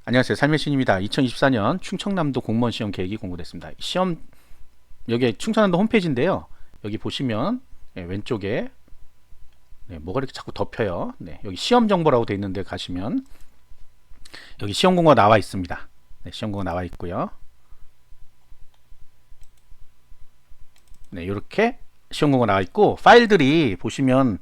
안녕하세요. 삶의 신입니다. 2024년 충청남도 공무원 시험 계획이 공고됐습니다. 시험 여기 충청남도 홈페이지인데요. 여기 보시면 왼쪽에 뭐가 이렇게 자꾸 덮여요. 여기 시험 정보라고 되어 있는데 가시면 여기 시험 공고가 나와 있습니다. 시험 공고 나와 있고요. 이렇게 시험 공고가 나와 있고 파일들이 보시면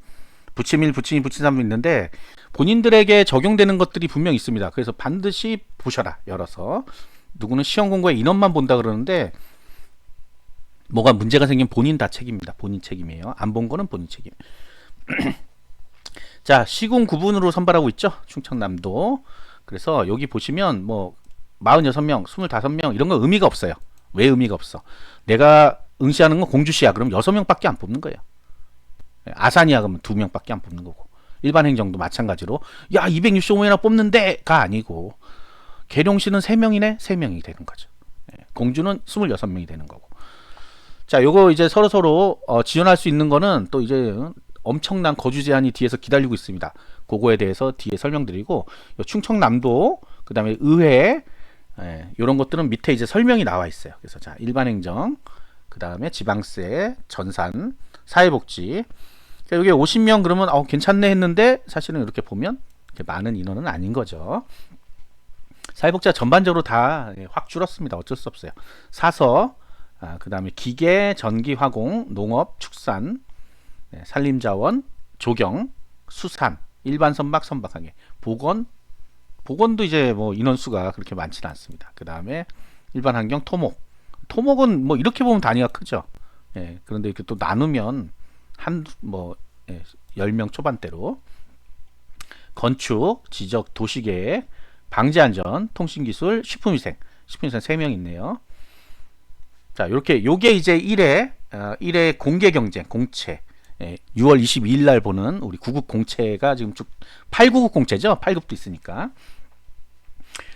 부침 1, 부침 2, 부침 3 있는데 본인들에게 적용되는 것들이 분명 있습니다. 그래서 반드시 보셔라. 열어서 누구는 시험 공고의 인원만 본다 그러는데 뭐가 문제가 생기면 본인 다 책임입니다. 본인 책임이에요. 안 본 거는 본인 책임. 자, 시군 구분으로 선발하고 있죠. 충청남도. 그래서 여기 보시면 뭐 46명, 25명 이런 거 의미가 없어요. 왜 의미가 없어? 내가 응시하는 건 공주시야. 그럼 6명밖에 안 뽑는 거예요. 아산이야 그러면 2명밖에 안 뽑는 거고, 일반 행정도 마찬가지로 야 265명이나 뽑는데가 아니고 계룡시는 3명이네 3명이 되는 거죠. 공주는 26명이 되는 거고. 자, 요거 이제 서로 지원할 수 있는 거는 또 이제 엄청난 거주 제한이 뒤에서 기다리고 있습니다. 그거에 대해서 뒤에 설명드리고, 충청남도 그 다음에 의회 이런 것들은 밑에 이제 설명이 나와 있어요. 그래서 자, 일반 행정, 그 다음에 지방세, 전산, 사회복지. 여기 50명 그러면 괜찮네 했는데 사실은 이렇게 보면 이렇게 많은 인원은 아닌 거죠. 사회복지가 전반적으로 다 확 줄었습니다. 어쩔 수 없어요. 사서, 그 다음에 기계, 전기, 화공, 농업, 축산, 산림자원, 조경, 수산, 일반 선박, 선박항해, 보건도 이제 뭐 인원수가 그렇게 많지는 않습니다. 그 다음에 일반 환경, 토목은 뭐 이렇게 보면 단위가 크죠. 그런데 이렇게 또 나누면 뭐 10명 초반대로, 건축, 지적, 도시계획, 방제안전, 통신기술, 식품위생 3명 있네요. 자, 요게 이제 1회 공개 경쟁, 공채. 6월 22일 날 보는 우리 9급 공채가 지금 쭉 899 공채죠. 8급도 있으니까.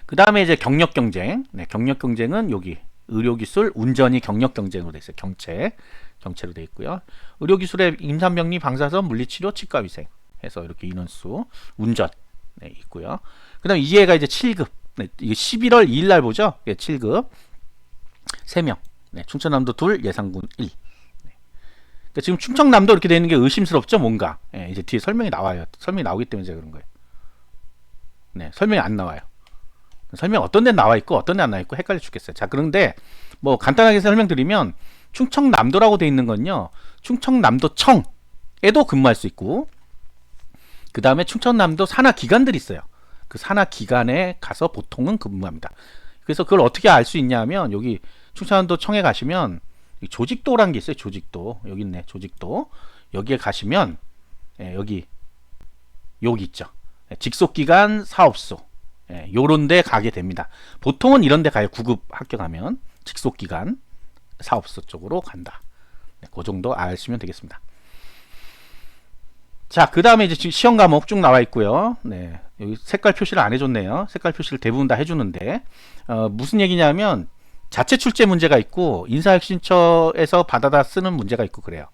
그 다음에 이제 경력 경쟁. 경력 경쟁은 여기 의료기술, 운전이 경력 경쟁으로 돼 있어요. 경채로 돼 있고요. 의료기술에 임산병리, 방사선, 물리치료, 치과위생 해서 이렇게 인원수, 운전 있고요. 그 다음에 이해가 이제 7급. 이게 11월 2일 날 보죠. 7급 3명. 충청남도 2, 예산군 1. 그러니까 지금 충청남도 이렇게 되는 게 의심스럽죠, 뭔가. 이제 뒤에 설명이 나와요. 설명이 나오기 때문에 제가 그런 거예요. 설명이 안 나와요. 설명 어떤 데 나와 있고 어떤 데 안 나와 있고 헷갈려 죽겠어요. 자, 그런데 뭐 간단하게 설명드리면 충청남도라고 돼 있는 건요, 충청남도청에도 근무할 수 있고, 그 다음에 충청남도 산하 기관들이 있어요. 그 산하 기관에 가서 보통은 근무합니다. 그래서 그걸 어떻게 알 수 있냐면 여기 충청남도청에 가시면 조직도라는 게 있어요. 조직도 여기 있네. 조직도 여기에 가시면 여기 있죠. 직속기관 사업소 요런데 가게 됩니다. 보통은 이런데 가요. 9급 합격하면 직속기관 사업소 쪽으로 간다. 그 정도 아시면 되겠습니다. 자, 그 다음에 이제 시험 과목 쭉 나와 있고요. 여기 색깔 표시를 안 해줬네요. 색깔 표시를 대부분 다 해주는데 무슨 얘기냐면 자체 출제 문제가 있고 인사혁신처에서 받아다 쓰는 문제가 있고 그래요.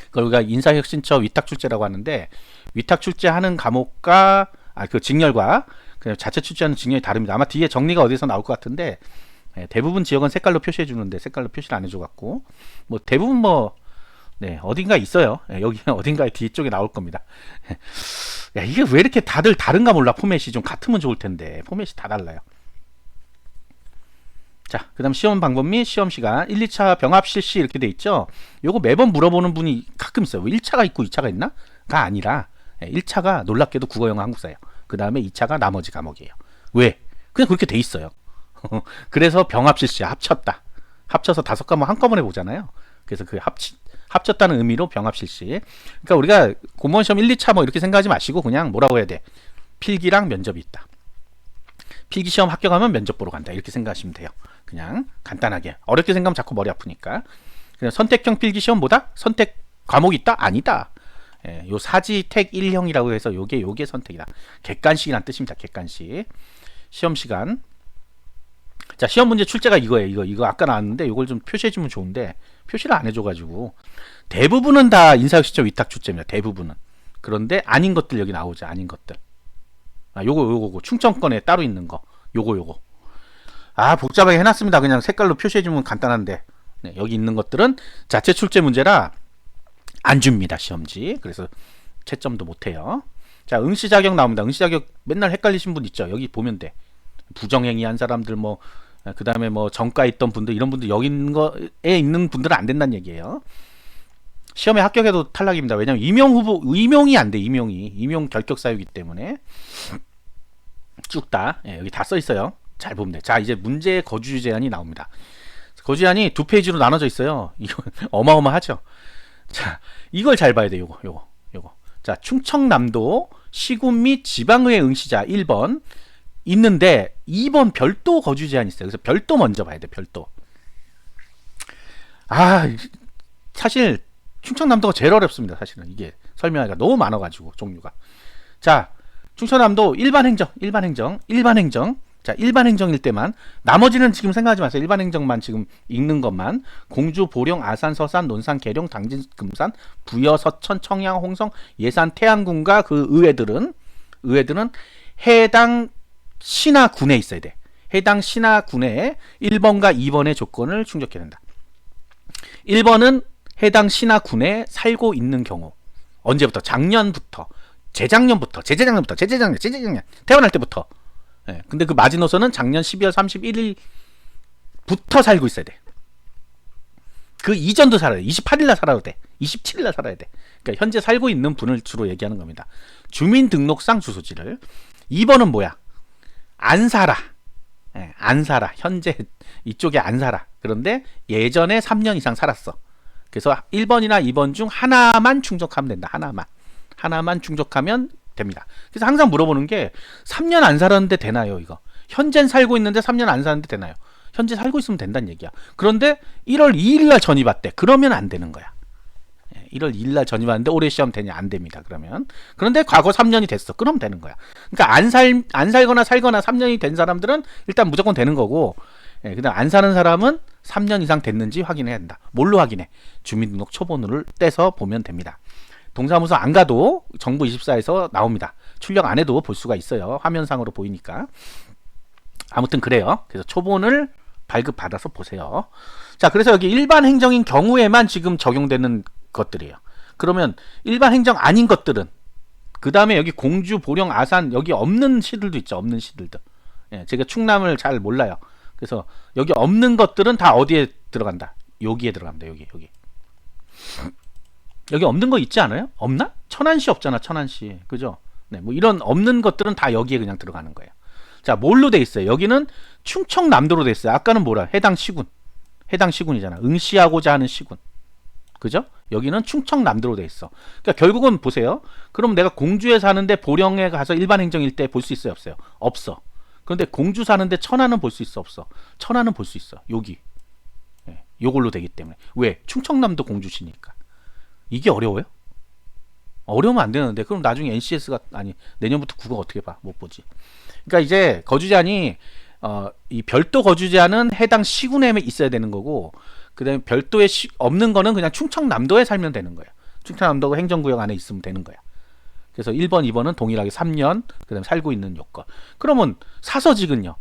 그걸 우리가 인사혁신처 위탁 출제라고 하는데, 위탁 출제하는 과목과 그 직렬과 그냥 자체 출제하는 직렬이 다릅니다. 아마 뒤에 정리가 어디서 나올 것 같은데 대부분 지역은 색깔로 표시해 주는데 색깔로 표시를 안 해줘 갖고 뭐 대부분 뭐 어딘가 있어요. 여기 어딘가에 뒤쪽에 나올 겁니다. 야, 이게 왜 이렇게 다들 다른가 몰라. 포맷이 좀 같으면 좋을 텐데 포맷이 다 달라요. 자, 그 다음 시험 방법 및 시험 시간. 1, 2차 병합 실시 이렇게 돼 있죠. 요거 매번 물어보는 분이 가끔 있어요. 1차가 있고 2차가 있나? 가 아니라 1차가 놀랍게도 국어, 영어, 한국사예요. 그 다음에 2차가 나머지 과목이에요. 왜? 그냥 그렇게 돼 있어요. 그래서 병합 실시, 합쳐서 5과목 한꺼번에 보잖아요. 그래서 그 합쳤다는 의미로 병합 실시. 그러니까 우리가 공무원 시험 1, 2차 뭐 이렇게 생각하지 마시고 그냥 뭐라고 해야 돼? 필기랑 면접이 있다. 필기 시험 합격하면 면접 보러 간다. 이렇게 생각하시면 돼요. 그냥 간단하게. 어렵게 생각하면 자꾸 머리 아프니까. 그냥 선택형 필기 시험보다 선택 과목이 있다? 아니다. 요 사지택 1형이라고 해서 요게 선택이다. 객관식이란 뜻입니다. 객관식. 시험 시간. 자, 시험 문제 출제가 이거예요. 이거 아까 나왔는데 이걸 좀 표시해 주면 좋은데 표시를 안 해줘 가지고 대부분은 다 인사혁신처 위탁 출제입니다. 대부분은. 그런데 아닌 것들 여기 나오죠. 아닌 것들. 요거 충청권에 따로 있는 거. 요거. 아, 복잡하게 해놨습니다. 그냥 색깔로 표시해주면 간단한데. 네, 여기 있는 것들은 자체 출제 문제라 안 줍니다, 시험지. 그래서 채점도 못해요. 자, 응시 자격 나옵니다. 응시 자격 맨날 헷갈리신 분 있죠. 여기 보면 돼. 부정행위 한 사람들 뭐, 그 다음에 뭐 정가 있던 분들, 이런 분들 여기 있는 거에 있는 분들은 안 된다는 얘기예요. 시험에 합격해도 탈락입니다. 왜냐면 임용 후보, 임용이 안 돼. 임용 결격 사유이기 때문에. 쭉 다, 예, 여기 다 써 있어요. 잘 보면 돼. 자, 이제 문제의 거주 제한이 나옵니다. 거주 제한이 두 페이지로 나눠져 있어요. 이거 어마어마하죠. 자, 이걸 잘 봐야 돼. 요거. 자, 충청남도 시군 및 지방의회 응시자 1번 있는데 2번 별도 거주 제한이 있어요. 그래서 별도 먼저 봐야 돼. 별도. 아, 사실 충청남도가 제일 어렵습니다. 사실은 이게 설명하기가 너무 많아가지고 종류가. 자, 충청남도 일반 행정. 자, 일반 행정일 때만, 나머지는 지금 생각하지 마세요. 일반 행정만 지금 읽는 것만. 공주, 보령, 아산, 서산, 논산, 계룡, 당진, 금산, 부여, 서천, 청양, 홍성, 예산, 태안군과 그 의회들은 해당 시나 군에 있어야 돼. 해당 시나 군에 1번과 2번의 조건을 충족해야 된다. 1번은 해당 시나 군에 살고 있는 경우. 언제부터? 작년부터. 재작년. 태어날 때부터. 예, 근데 그 마지노선은 작년 12월 31일부터 살고 있어야 돼. 그 이전도 살아야 돼. 28일날 살아도 돼. 27일날 살아야 돼. 그러니까 현재 살고 있는 분을 주로 얘기하는 겁니다. 주민등록상 주소지를. 2번은 뭐야? 안 살아. 예, 안 살아. 현재 이쪽에 안 살아. 그런데 예전에 3년 이상 살았어. 그래서 1번이나 2번 중 하나만 충족하면 된다. 하나만 충족하면 됩니다. 그래서 항상 물어보는 게 3년 안 살았는데 되나요? 이거. 현재는 살고 있는데 3년 안 사는데 되나요? 현재 살고 있으면 된다는 얘기야. 그런데 1월 2일 날 전입했대. 그러면 안 되는 거야. 1월 2일 날 전입하는데 올해 시험 되냐? 안 됩니다. 그러면. 그런데 과거 3년이 됐어. 그럼 되는 거야. 그러니까 안 살거나 살거나 3년이 된 사람들은 일단 무조건 되는 거고, 그다음 안 사는 사람은 3년 이상 됐는지 확인해야 된다. 뭘로 확인해? 주민등록 초본을 떼서 보면 됩니다. 동사무소 안 가도 정부24에서 나옵니다. 출력 안 해도 볼 수가 있어요. 화면상으로 보이니까. 아무튼 그래요. 그래서 초본을 발급받아서 보세요. 자, 그래서 여기 일반 행정인 경우에만 지금 적용되는 것들이에요. 그러면 일반 행정 아닌 것들은, 그 다음에 여기 공주, 보령, 아산 여기 없는 시들도 있죠. 없는 시들도. 예, 제가 충남을 잘 몰라요. 그래서 여기 없는 것들은 다 어디에 들어간다? 여기에 들어갑니다. 여기. 여기 없는 거 있지 않아요? 없나? 천안시 없잖아. 천안시. 그죠? 네, 뭐 이런 없는 것들은 다 여기에 그냥 들어가는 거예요. 자, 뭘로 돼 있어요? 여기는 충청남도로 돼 있어요. 아까는 뭐라? 해당 시군이잖아. 응시하고자 하는 시군. 그죠? 여기는 충청남도로 돼 있어. 그러니까 결국은 보세요. 그럼 내가 공주에 사는데 보령에 가서 일반 행정일 때 볼 수 있어요? 없어요? 없어. 그런데 공주 사는데 천안은 볼 수 있어? 없어? 천안은 볼 수 있어. 여기. 네, 요걸로 되기 때문에. 왜? 충청남도 공주시니까. 이게 어려워요? 어려우면 안 되는데. 그럼 나중에 NCS가 아니 내년부터 국어 어떻게 봐? 못 보지. 그러니까 이제 거주 제한이 이 별도 거주 제한은 해당 시군에 있어야 되는 거고, 그다음에 별도에 없는 거는 그냥 충청남도에 살면 되는 거예요. 충청남도 행정구역 안에 있으면 되는 거야. 그래서 1번, 2번은 동일하게 3년, 그다음에 살고 있는 요건. 그러면 사서직은요?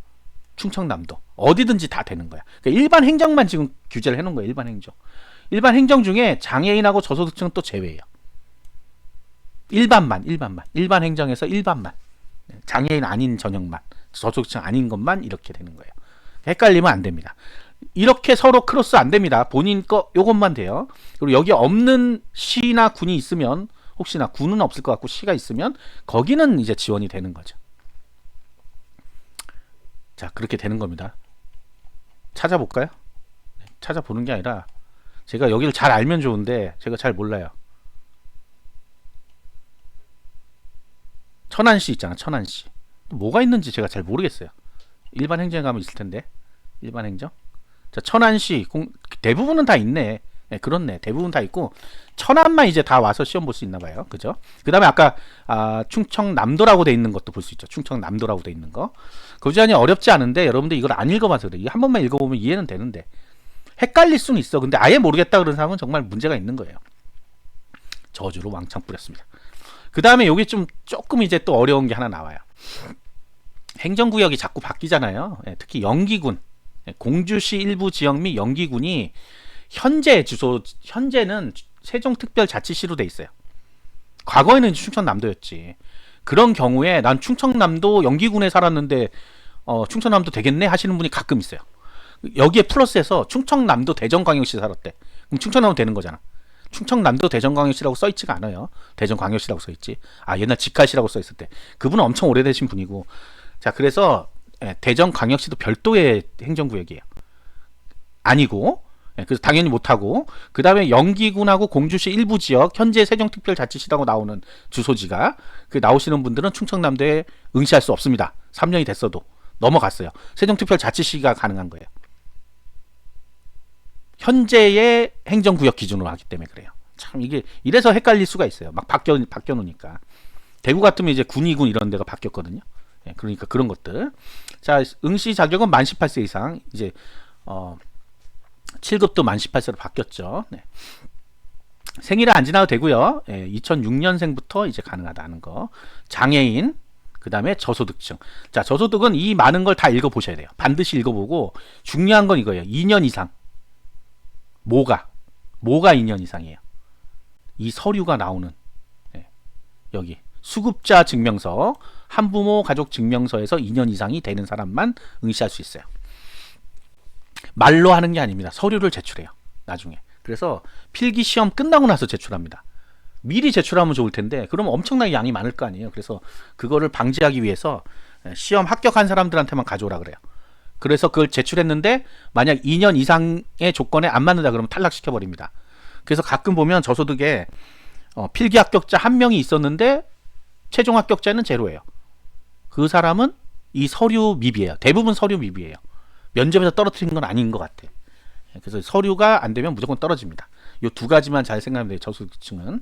충청남도. 어디든지 다 되는 거야. 그러니까 일반 행정만 지금 규제를 해놓은 거예요. 일반 행정. 일반 행정 중에 장애인하고 저소득층은 또 제외예요. 일반 행정에서 일반만. 장애인 아닌 전형만. 저소득층 아닌 것만 이렇게 되는 거예요. 헷갈리면 안 됩니다. 이렇게 서로 크로스 안 됩니다. 본인 거 요것만 돼요. 그리고 여기 없는 시나 군이 있으면, 혹시나 군은 없을 것 같고 시가 있으면 거기는 이제 지원이 되는 거죠. 자, 그렇게 되는 겁니다. 찾아볼까요? 찾아보는 게 아니라 제가 여기를 잘 알면 좋은데 제가 잘 몰라요. 천안시 있잖아. 천안시. 뭐가 있는지 제가 잘 모르겠어요. 일반 행정에 가면 있을 텐데. 일반 행정. 자, 천안시 대부분은 다 있네. 네, 그렇네. 대부분 다 있고 천안만 이제 다 와서 시험 볼 수 있나 봐요. 그죠? 그다음에 아까 충청남도라고 돼 있는 것도 볼 수 있죠. 충청남도라고 돼 있는 거. 거주제한이 어렵지 않은데 여러분들 이걸 안 읽어봐서 그래. 한 번만 읽어보면 이해는 되는데 헷갈릴 수는 있어. 근데 아예 모르겠다 그런 사람은 정말 문제가 있는 거예요. 저주로 왕창 뿌렸습니다. 그 다음에 여기 조금 이제 또 어려운 게 하나 나와요. 행정구역이 자꾸 바뀌잖아요. 예, 특히 영기군, 공주시 일부 지역 및 영기군이 현재는 세종특별자치시로 돼 있어요. 과거에는 충청남도였지. 그런 경우에 난 충청남도 영기군에 살았는데 충청남도 되겠네 하시는 분이 가끔 있어요. 여기에 플러스해서 충청남도 대전광역시 살았대. 그럼 충청남도 되는 거잖아. 충청남도 대전광역시라고 써있지가 않아요. 대전광역시라고 써있지. 옛날 직할시라고 써있을 때. 그분은 엄청 오래되신 분이고. 자, 그래서 대전광역시도 별도의 행정구역이에요. 아니고, 그래서 당연히 못하고, 그 다음에 영기군하고 공주시 일부 지역, 현재 세종특별자치시라고 나오는 주소지가, 나오시는 분들은 충청남도에 응시할 수 없습니다. 3년이 됐어도. 넘어갔어요. 세종특별자치시가 가능한 거예요. 현재의 행정구역 기준으로 하기 때문에 그래요. 참 이게 이래서 헷갈릴 수가 있어요. 막 바뀌어 놓으니까. 대구 같으면 이제 군의군 이런 데가 바뀌었거든요. 그러니까 그런 것들. 자, 응시 자격은 만 18세 이상. 이제 7급도 만 18세로 바뀌었죠. 네. 생일을 안 지나도 되고요. 2006년생부터 이제 가능하다는 거. 장애인, 그 다음에 저소득층. 자, 저소득은 이 많은 걸 다 읽어보셔야 돼요. 반드시 읽어보고 중요한 건 이거예요. 2년 이상. 뭐가 2년 이상이에요. 이 서류가 나오는 여기 수급자 증명서, 한부모 가족 증명서에서 2년 이상이 되는 사람만 응시할 수 있어요. 말로 하는 게 아닙니다. 서류를 제출해요. 나중에. 그래서 필기 시험 끝나고 나서 제출합니다. 미리 제출하면 좋을 텐데 그러면 엄청나게 양이 많을 거 아니에요. 그래서 그거를 방지하기 위해서 시험 합격한 사람들한테만 가져오라 그래요. 그래서 그걸 제출했는데 만약 2년 이상의 조건에 안 맞는다 그러면 탈락시켜 버립니다. 그래서 가끔 보면 저소득에 필기 합격자 한 명이 있었는데 최종 합격자는 제로예요. 그 사람은 이 서류 미비예요. 대부분 서류 미비예요. 면접에서 떨어뜨린 건 아닌 것 같아. 그래서 서류가 안 되면 무조건 떨어집니다. 이 두 가지만 잘 생각하면 돼요. 저소득층은.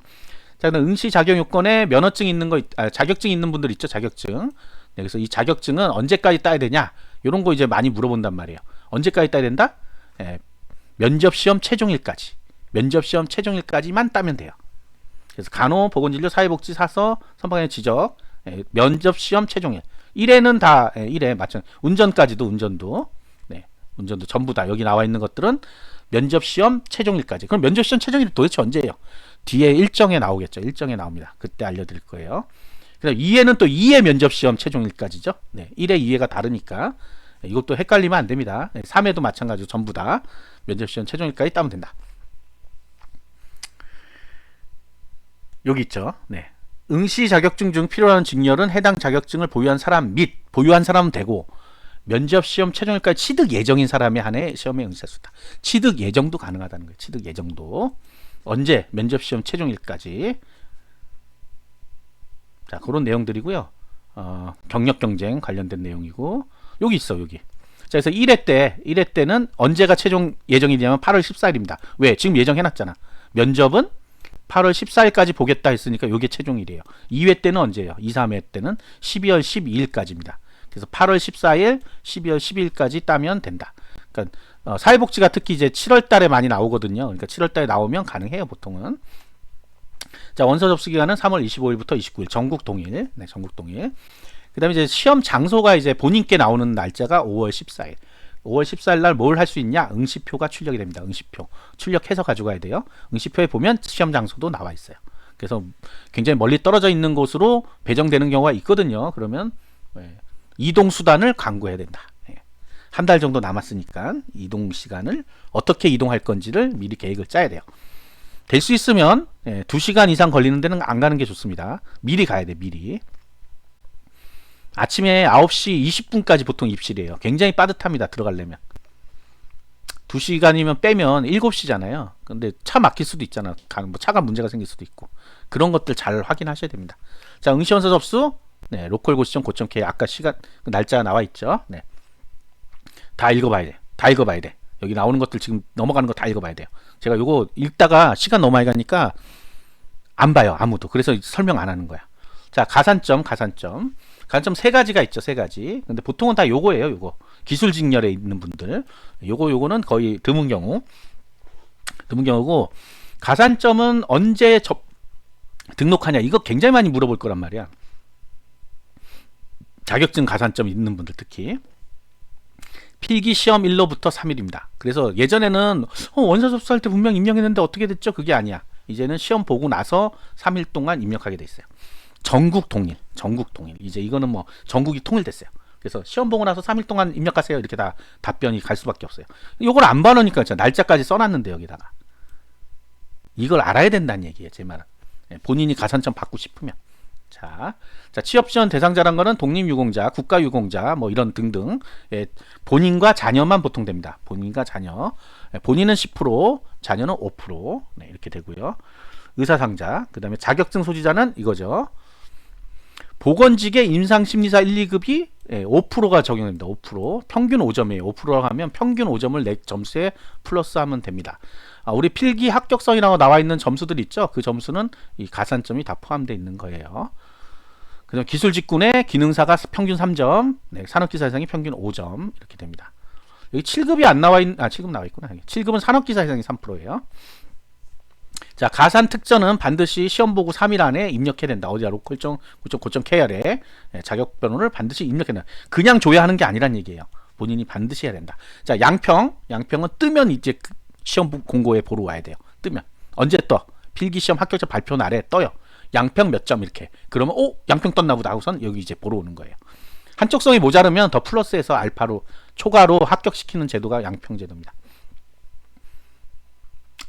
자, 그럼 응시 자격 요건에 면허증 있는 거, 자격증 있는 분들 있죠. 자격증. 그래서 이 자격증은 언제까지 따야 되냐? 이런 거 이제 많이 물어본단 말이에요. 언제까지 따야 된다? 면접시험 최종일까지. 면접시험 최종일까지만 따면 돼요. 그래서 간호, 보건진료, 사회복지, 사서, 선박의 지적, 면접시험 최종일. 1회는 다 1회 맞죠. 운전까지도 운전도. 운전도 전부 다 여기 나와 있는 것들은 면접시험 최종일까지. 그럼 면접시험 최종일 도대체 언제예요? 뒤에 일정에 나오겠죠. 일정에 나옵니다. 그때 알려드릴 거예요. 그다음 2회는 또 2회 면접시험 최종일까지죠. 1회, 2회가 다르니까 이것도 헷갈리면 안 됩니다. 3회도 마찬가지로 전부 다 면접시험 최종일까지 따면 된다. 여기 있죠. 응시 자격증 중 필요한 직렬은 해당 자격증을 보유한 사람 및 보유한 사람은 되고 면접시험 최종일까지 취득 예정인 사람에 한해 시험에 응시할 수 있다. 취득 예정도 가능하다는 거예요. 취득 예정도. 언제? 면접시험 최종일까지. 자, 그런 내용들이고요. 경력 경쟁 관련된 내용이고 여기 있어, 여기. 자, 그래서 1회 때는 언제가 최종 예정이냐면 8월 14일입니다. 왜? 지금 예정해놨잖아. 면접은 8월 14일까지 보겠다 했으니까 이게 최종일이에요. 2회 때는 언제예요? 2, 3회 때는 12월 12일까지입니다. 그래서 8월 14일, 12월 12일까지 따면 된다. 그러니까 사회복지가 특히 이제 7월 달에 많이 나오거든요. 그러니까 7월 달에 나오면 가능해요, 보통은. 자, 원서 접수 기간은 3월 25일부터 29일, 전국 동일. 전국 동일. 그다음에 이제 시험 장소가 이제 본인께 나오는 날짜가 5월 14일. 5월 14일 날 뭘 할 수 있냐? 응시표가 출력이 됩니다. 응시표. 출력해서 가져가야 돼요. 응시표에 보면 시험 장소도 나와 있어요. 그래서 굉장히 멀리 떨어져 있는 곳으로 배정되는 경우가 있거든요. 그러면 이동 수단을 강구해야 된다. 한 달 정도 남았으니까 이동 시간을 어떻게 이동할 건지를 미리 계획을 짜야 돼요. 될 수 있으면 2시간 이상 걸리는 데는 안 가는 게 좋습니다. 미리 가야 돼, 미리. 아침에 9시 20분까지 보통 입실이에요. 굉장히 빠듯합니다, 들어가려면. 2시간이면 빼면 7시잖아요. 근데 차 막힐 수도 있잖아. 차가 문제가 생길 수도 있고. 그런 것들 잘 확인하셔야 됩니다. 자, 응시원서 접수. 로컬 고시점 고점 K 아까 시간 날짜 나와 있죠. 다 읽어봐야 돼. 다 읽어봐야 돼. 여기 나오는 것들 지금 넘어가는 거 다 읽어봐야 돼요. 제가 이거 읽다가 시간 너무 많이 가니까 안 봐요, 아무도. 그래서 설명 안 하는 거야. 자, 가산점 세 가지가 있죠, 세 가지. 근데 보통은 다 요거예요, 요거. 기술 직렬에 있는 분들. 요거는 거의 드문 경우고, 가산점은 언제 등록하냐, 이거 굉장히 많이 물어볼 거란 말이야. 자격증 가산점 있는 분들 특히. 필기 시험 일로부터 3일입니다. 그래서 예전에는 원서 접수할 때 분명 입력했는데 어떻게 됐죠? 그게 아니야. 이제는 시험 보고 나서 3일 동안 입력하게 돼 있어요. 전국 통일. 이제 이거는 뭐 전국이 통일됐어요. 그래서 시험 보고 나서 3일 동안 입력하세요. 이렇게 다 답변이 갈 수밖에 없어요. 이걸 안 봐놓으니까 날짜까지 써놨는데 여기다가. 이걸 알아야 된다는 얘기예요. 제 말은. 본인이 가산점 받고 싶으면. 자, 취업지원 대상자란 거는 독립유공자, 국가유공자, 뭐 이런 등등. 본인과 자녀만 보통 됩니다. 본인과 자녀. 본인은 10%, 자녀는 5%. 네, 이렇게 되고요. 의사상자, 그 다음에 자격증 소지자는 이거죠. 보건직의 임상심리사 1, 2급이 5%가 적용됩니다. 5%. 평균 5점이에요. 5%라고 하면 평균 5점을 내 점수에 플러스하면 됩니다. 우리 필기 합격선이라고 나와 있는 점수들 있죠. 그 점수는 이 가산점이 다 포함되어 있는 거예요. 그다음 기술직군의 기능사가 평균 3점, 네, 산업기사이상이 평균 5점 이렇게 됩니다. 여기 7급이 안 나와 있는 7급 나와 있구나. 7급은 산업기사이상이 3%예요. 자, 가산 특전은 반드시 시험 보고 3일 안에 입력해야 된다. 어디야? 로컬청 고점 KR에 자격 변호를 반드시 입력해야 된다. 그냥 줘야 하는 게 아니란 얘기예요. 본인이 반드시 해야 된다. 자, 양평은 뜨면 이제 시험 공고에 보러 와야 돼요. 뜨면 언제 떠? 필기시험 합격자 발표 날에 떠요. 양평 몇 점 이렇게. 그러면 양평 떴나 보다 하고선 여기 이제 보러 오는 거예요. 한쪽성이 모자르면 더 플러스해서 알파로 초과로 합격시키는 제도가 양평 제도입니다.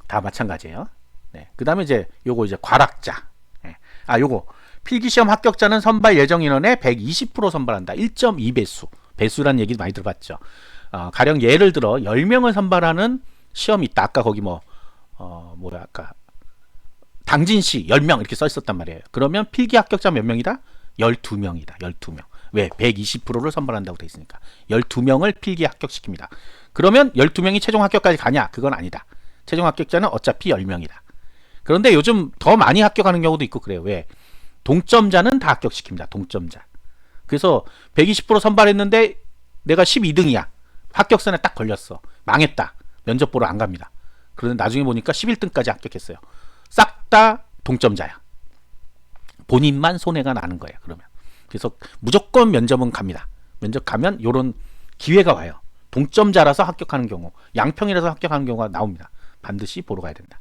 다 마찬가지예요. 네. 그다음에 이제 요거 이제 과락자. 네. 요거 필기시험 합격자는 선발 예정 인원의 120% 선발한다. 1.2배수. 배수란 얘기 많이 들어봤죠. 가령 예를 들어 10명을 선발하는 시험이 있다. 아까 거기 아까 당진시 10명 이렇게 써 있었단 말이에요. 그러면 필기 합격자 몇 명이다? 12명이다. 12명. 왜? 120%를 선발한다고 돼 있으니까. 12명을 필기 합격시킵니다. 그러면 12명이 최종 합격까지 가냐? 그건 아니다. 최종 합격자는 어차피 10명이다. 그런데 요즘 더 많이 합격하는 경우도 있고 그래요. 왜? 동점자는 다 합격시킵니다. 동점자. 그래서 120% 선발했는데 내가 12등이야. 합격선에 딱 걸렸어. 망했다. 면접 보러 안 갑니다. 그런데 나중에 보니까 11등까지 합격했어요. 싹 다 동점자야. 본인만 손해가 나는 거예요. 그러면. 그래서 무조건 면접은 갑니다. 면접 가면 요런 기회가 와요. 동점자라서 합격하는 경우, 양평이라서 합격하는 경우가 나옵니다. 반드시 보러 가야 된다.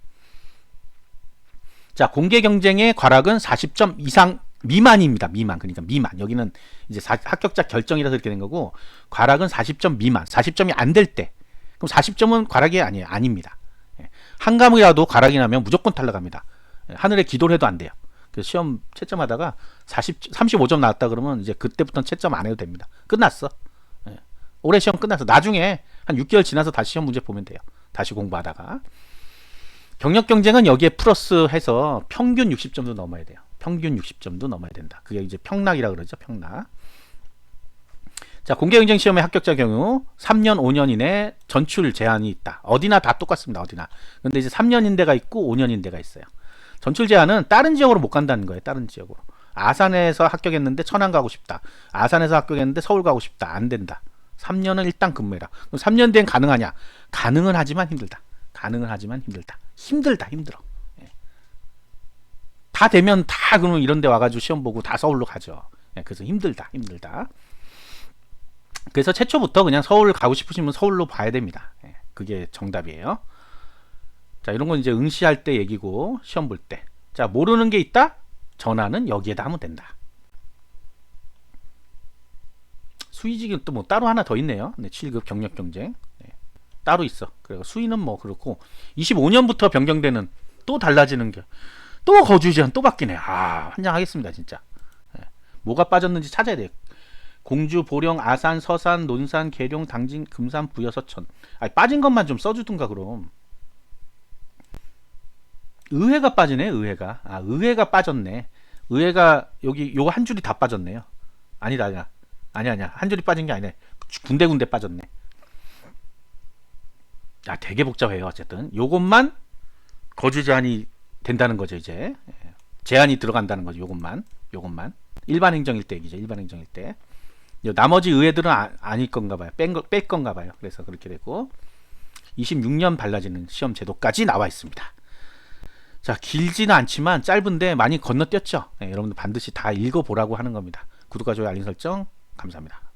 자, 공개 경쟁의 과락은 40점 이상 미만입니다. 그러니까 미만. 여기는 이제 합격자 결정이라서 이렇게 된 거고, 과락은 40점 미만. 40점이 안 될 때. 그럼 40점은 과락이 아니에요. 아닙니다. 한 과목이라도 과락이 나면 무조건 탈락합니다. 하늘에 기도를 해도 안 돼요. 그래서 시험 채점하다가 35점 나왔다 그러면 이제 그때부터는 채점 안 해도 됩니다. 끝났어. 올해 시험 끝났어. 나중에 한 6개월 지나서 다시 시험 문제 보면 돼요. 다시 공부하다가. 경력 경쟁은 여기에 플러스해서 평균 60점도 넘어야 돼요. 평균 60점도 넘어야 된다. 그게 이제 평락이라 그러죠. 평락. 자, 공개 경쟁 시험의 합격자 경우 3년, 5년 이내 전출 제한이 있다. 어디나 다 똑같습니다. 어디나. 근데 이제 3년인 데가 있고 5년인 데가 있어요. 전출 제한은 다른 지역으로 못 간다는 거예요. 다른 지역으로. 아산에서 합격했는데 천안 가고 싶다. 아산에서 합격했는데 서울 가고 싶다. 안 된다. 3년은 일단 근무해라. 그럼 3년 뒤엔 가능하냐? 가능은 하지만 힘들다. 힘들어. 다 되면 다 그러면 이런 데 와가지고 시험 보고 다 서울로 가죠. 그래서 힘들다. 그래서 최초부터 그냥 서울 가고 싶으시면 서울로 봐야 됩니다. 그게 정답이에요. 자, 이런 건 이제 응시할 때 얘기고 시험 볼 때. 자, 모르는 게 있다? 전화는 여기에다 하면 된다. 수의직은 또 뭐 따로 하나 더 있네요. 네, 7급 경력 경쟁. 네, 따로 있어. 그리고 수의는 뭐 그렇고 25년부터 변경되는 또 달라지는 게 또 거주 제한 또 바뀌네. 환장하겠습니다, 진짜. 네, 뭐가 빠졌는지 찾아야 돼요. 공주, 보령, 아산, 서산, 논산, 계룡, 당진, 금산, 부여, 서천. 빠진 것만 좀 써주든가 그럼. 의회가 빠지네. 의회가 빠졌네. 의회가 여기 요거 한 줄이 다 빠졌네요. 아니야. 한 줄이 빠진 게 아니네. 군데 빠졌네. 되게 복잡해요. 어쨌든 요것만 거주 제한이 된다는 거죠. 이제 제한이 들어간다는 거죠. 요것만 일반 행정일 때 얘기죠. 일반 행정일 때. 나머지 의회들은 아닐 건가 봐요. 뺄 건가 봐요. 그래서 그렇게 되고 26년 달라지는 시험 제도까지 나와 있습니다. 자, 길지는 않지만 짧은데 많이 건너뛰었죠. 여러분들 반드시 다 읽어보라고 하는 겁니다. 구독과 좋아요, 알림 설정 감사합니다.